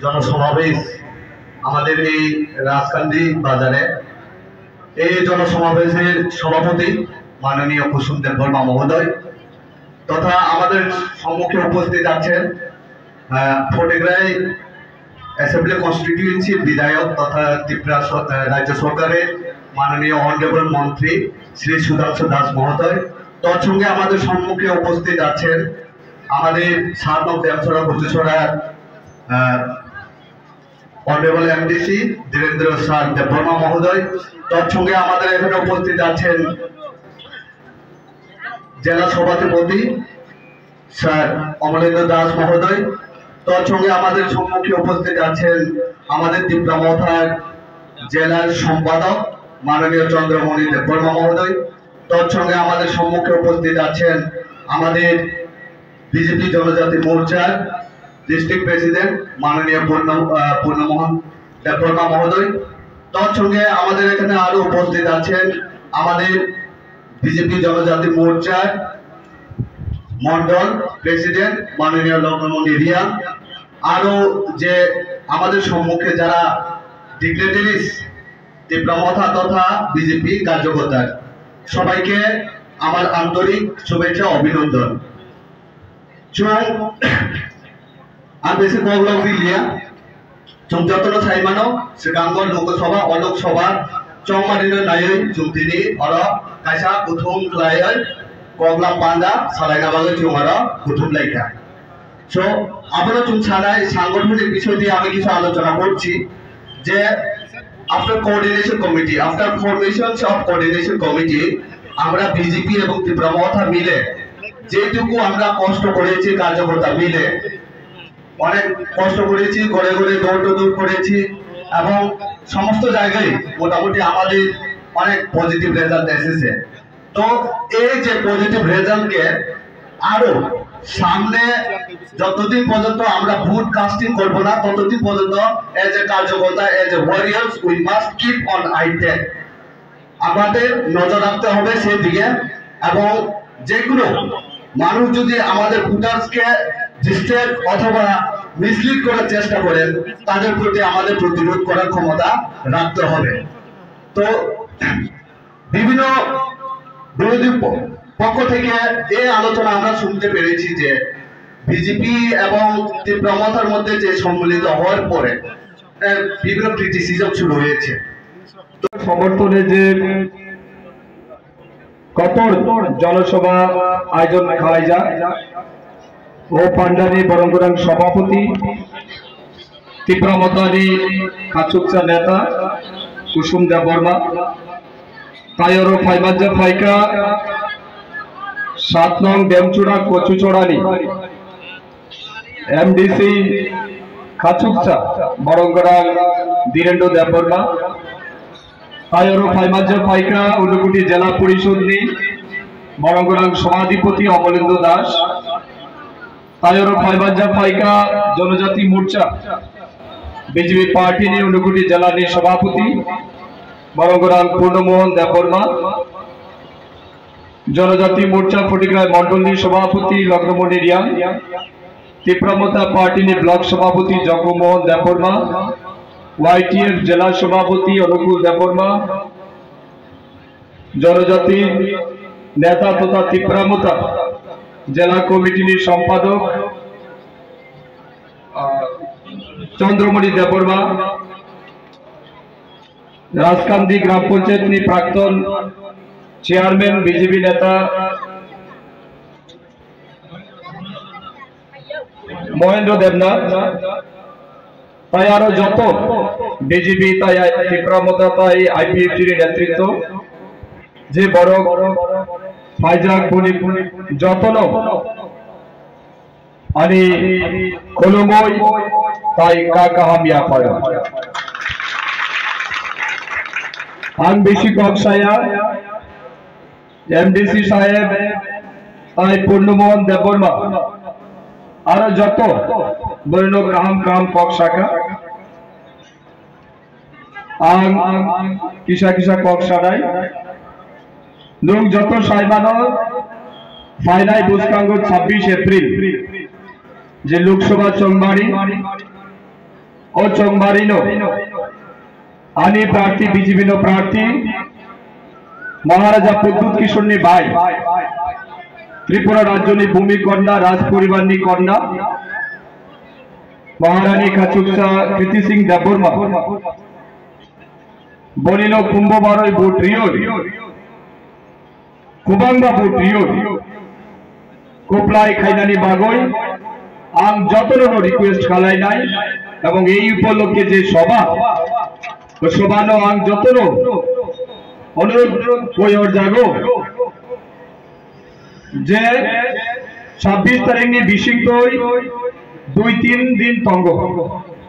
জনসমাবেশ আমাদের এই রাজকান্দি বাজারে এই জনসমাবেশের সভাপতি মাননীয় কুসুম দেববর্মা মহোদয় তথা আমাদের সম্মুখে উপস্থিত আছেন ফটিকরাই অ্যাসেম্বলি কনস্টিটিউয়েন্সির বিধায়ক তথা ত্রিপুরা রাজ্য সরকারের মাননীয় অনারেবল মন্ত্রী শ্রী সুধাংশু দাস মহোদয়। তৎসঙ্গে আমাদের সম্মুখে উপস্থিত আছেন আমাদের 7 নং দেমছড়া কচুছড়ার honourable MDC Dhirendra sir Debbarma মহোদয়। তৎসঙ্গে আমাদের এখানে উপস্থিত আছেন জেলা সভাধিপতি স্যার অমলেন্দ্র দাস মহোদয়। তৎসঙ্গে আমাদের সম্মুখে উপস্থিত আছেন আমাদের ত্রিপুরা জেলার সম্পাদক মাননীয় চন্দ্রমণি দেববর্মা মহোদয়। তৎসঙ্গে আমাদের সম্মুখে উপস্থিত আছেন আমাদের বিজেপি জনজাতি মোর্চার ডিস্ট্রিক্ট প্রেসিডেন্ট মাননীয় পূর্ণমোহন দেববর্মা মহোদয়। তৎসঙ্গে আমাদের এখানে আরো উপস্থিত আছেন আমাদের বিজেপি জনজাতি মোর্চার মন্ডল প্রেসিডেন্ট মাননীয় লগ্নমণি রিয়া। আরো যে আমাদের সম্মুখে যারা ডিগ্রেটারিস ত্রিপুরা তথা বিজেপি কার্যকর্তা সবাইকে আমার আন্তরিক শুভেচ্ছা অভিনন্দন। আমি বেশি কগলক দিলিয়া চুম যতন সাইমানো শ্রীকাঙ্গল লোকসভা অলোকসভা চৌমারিनो नायै जों दिनै अर कायसा बुथुम लायै कगला पान्दा सालायना बागै जों अर बुथुम लायखा सो আমরা जों ছাড়াই সাংগঠনিক বিষয় দিয়ে আমি কিছু আলোচনা করছি যে after coordination committee after formations of coordination committee আমরা বিজেপি এবং ত্রিপুরা মথা মিলে যেটুকু আমরা কষ্ট করেছি কার্যকর্তা মিলে অনেক কষ্ট করেছি ঘরে ঘরে দৌড় করেছি এবং সমস্ত জায়গায় মোটামুটি আমাদের অনেক পজিটিভ রেজাল্ট এসেছে। তো এই যে পজিটিভ রেজাল্টকে আরো সামনে যতদিন পর্যন্ত আমরা ভোট কাস্টিং করব না ততদিন পর্যন্ত এজ এ কার্যকর্তা as a warriors we must keep on আইটেক আমাদের নজর রাখতে হবে সেই দিকে এবং যেগুলো মানুষ যদি আমাদের ভোটার্সকে ডিস্ট্র্যাক্ট অথবা মিসলিড করার চেষ্টা করেন তাদের প্রতি আমাদের প্রতিরোধ করার ক্ষমতা রাখতে হবে। তো বিভিন্ন বিরোধী পক্ষ থেকে এই আলোচনা আমরা শুনতে পেরেছি যে বিজেপি এবং ত্রিপুরা মধ্যে যে সম্মিলিত হওয়ার পরে বিভিন্ন ক্রিটিসিজম শুরু হয়েছে। তো সমর্থনে যে কপর জনসভা আয়োজন করা যায় ও পান্ডানি বরঙ্গরাং সভাপতি ত্রিপুরা মতানি কাচুকচা নেতা কুসুম দেববর্মা তাইরো ফাইমাজ্জা ফাইকা 7 নং দেমচুড়া কচুচড়ানি এমডিসি কাচুকচা বরঙ্গরাং ধীরেন্দ্র দেববর্মা তাইরো ফাইমাজ্জা ফাইকা উলুকুটি জেলা পরিষদ নি বরঙ্গরাং সভাধিপতি অমলেন্দ্র দাস তাইরো ফাইমাজ্জা ফাইকা জনজাতি মোর্চা বিজেপি পার্টি নি উলুকুটি জেলা নি সভাপতি বরঙ্গরাং পূর্ণমোহন দেববর্মা জনজাতি মোর্চা ফটিকরাই মন্ডল নি সভাপতি লগ্নমণি রিয়া ত্রিপুরা পার্টি নি ব্লক সভাপতি জগমোহন দেববর্মা ওয়াইটিএফ জেলা সভাপতি অনুকূল দেববর্মা জনজাতি নেতা তথা ত্রিপুরা জেলা কমিটি সম্পাদক চন্দ্রমণি দেববর্মা রাজকান্দি গ্রাম পঞ্চায়েত প্রাক্তন চেয়ারম্যান বিজেপি নেতা মহেন্দ্র দেবনাথ তাই আরো যত বিজেপি তাই ত্রিপুরা তাই আইপিএফটির নেতৃত্ব যে বড় ফাইজাক বনি যতন আনি কলমই তাই কাকা হামিয়া পাড়া আন বেশি কক্সায়া এমডিসি সাহেব তাই পূর্ণমোহন দেববর্মা আর যত বৈন গ্রাম কাম কক শাখা আং কিসা কিসা কক সারাই লোক যত সাইমানো ফাইনাই বুসকাঙ্গ 26 এপ্রিল যে লোকসভা চৌমারি ও চংমারিনো আনি প্রার্থী বিজেপি নো প্রার্থী মহারাজা প্রদ্যুৎ কিশোরনি ভাই ত্রিপুরা রাজ্যনি ভূমি কন্যা রাজ পরিবারনি কন্যা মহারানী কাচুকসা কৃতি সিং দেববর্মা বনিনো কুম্ভবারই বুট রিওর কুবাংবা বুট রিওর কোপলাই খাইনানি বাগই আং যতনো রিকোয়েস্ট খালাই নাই এবং এই উপলক্ষে যে সভা সভানো আং যতনো অনুরোধ কইর জাগো যে 26 তারিখনি বিশিংতই 2-3 দিন তঙ্গ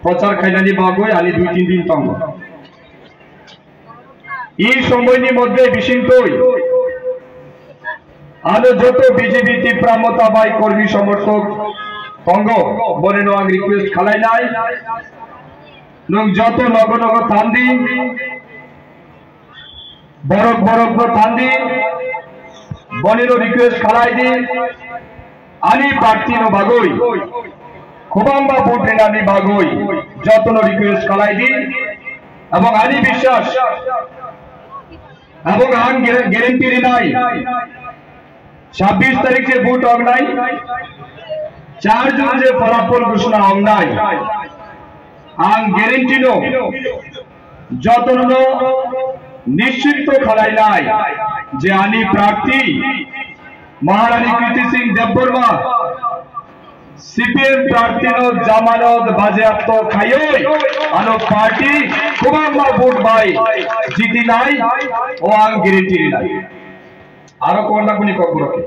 প্রচার খাইনানি বাগই আলি 2-3 দিন তঙ্গ এই সময়নি মধ্যে বিশিংতই আলো যত বিজেপি তীব্রামতা বাই কর্মী সমর্থক তঙ্গ বনেনো আং রিকোয়েস্ট খালাই নাই নং যত নগ নগ থান্দি বরক বরক থান্দি বনেনো রিকোয়েস্ট খালাই দি আনি প্রার্থী নো বাগই খুবাম্বা ভোট রেনানি বাগই যতন রিকোয়েস্ট খালাই দি এবং আনি বিশ্বাস এবং আং গ্যারেন্টি নাই 26 তারিখ से ভোট হং নাই 4 জুন যে ফলাফল ঘোষণা হং নাই আং গ্যারেন্টি নো যতন নিশ্চিত খালাই নাই যে আনি প্রার্থী মহারানী কৃতি সিং দেববর্মা সিপিএম প্রার্থী নো জামানত বাজেয়াপ্ত খাইই আনো পার্টি খুবাম্বা ভোট বাই জিতি নাই ও আং গ্যারেন্টি নাই আরো কোন না কোনি কবরকে